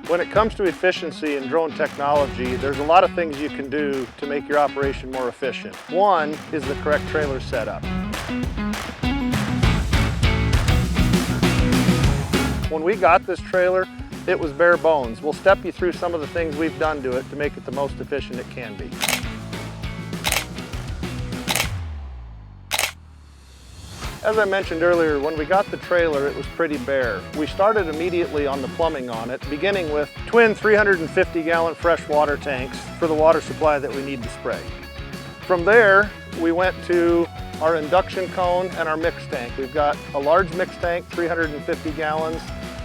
When it comes to efficiency in drone technology, there's a lot of things you can do to make your operation more efficient. One is the correct trailer setup. When we got this trailer, it was bare bones. We'll step you through some of the things we've done to it to make it the most efficient it can be. As I mentioned earlier, when we got the trailer, it was pretty bare. We started immediately on the plumbing on it, beginning with twin 350-gallon freshwater tanks for the water supply that we need to spray. From there, we went to our induction cone and our mix tank. We've got a large mix tank, 350 gallons,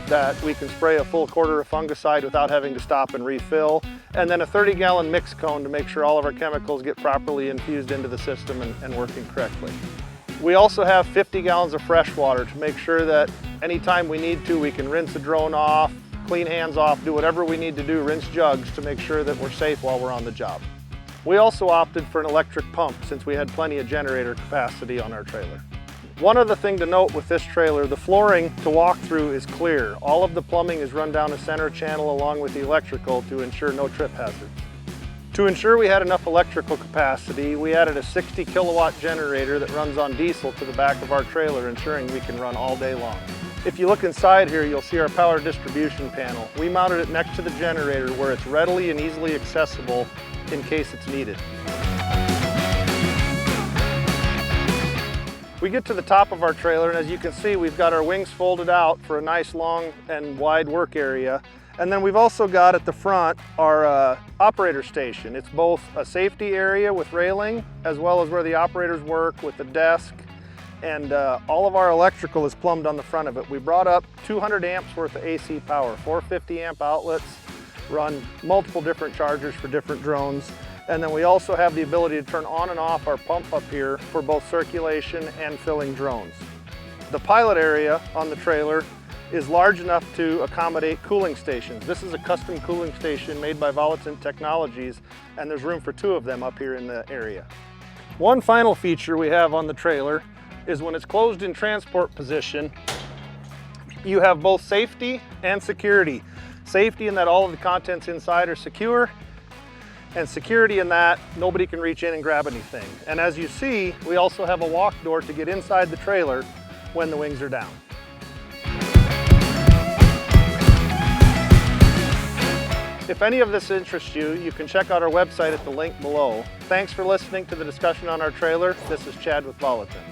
that we can spray a full quarter of fungicide without having to stop and refill, and then a 30-gallon mix cone to make sure all of our chemicals get properly infused into the system and working correctly. We also have 50 gallons of fresh water to make sure that anytime we need to, we can rinse the drone off, clean hands off, do whatever we need to do, rinse jugs to make sure that we're safe while we're on the job. We also opted for an electric pump since we had plenty of generator capacity on our trailer. One other thing to note with this trailer, the flooring to walk through is clear. All of the plumbing is run down a center channel along with the electrical to ensure no trip hazards. To ensure we had enough electrical capacity, we added a 60 kilowatt generator that runs on diesel to the back of our trailer, ensuring we can run all day long. If you look inside here, you'll see our power distribution panel. We mounted it next to the generator where it's readily and easily accessible in case it's needed. We get to the top of our trailer, and as you can see, we've got our wings folded out for a nice long and wide work area. And then we've also got at the front our operator station. It's both a safety area with railing as well as where the operators work with the desk, and all of our electrical is plumbed on the front of it. We brought up 200 amps worth of AC power, 450 amp outlets, run multiple different chargers for different drones, and then we also have the ability to turn on and off our pump up here for both circulation and filling drones. The pilot area on the trailer is large enough to accommodate cooling stations. This is a custom cooling station made by Volitant Technologies, and there's room for 2 of them up here in the area. One final feature we have on the trailer is when it's closed in transport position, you have both safety and security. Safety in that all of the contents inside are secure, and security in that nobody can reach in and grab anything. And as you see, we also have a walk door to get inside the trailer when the wings are down. If any of this interests you, you can check out our website at the link below. Thanks for listening to the discussion on our trailer. This is Chad with Volitant.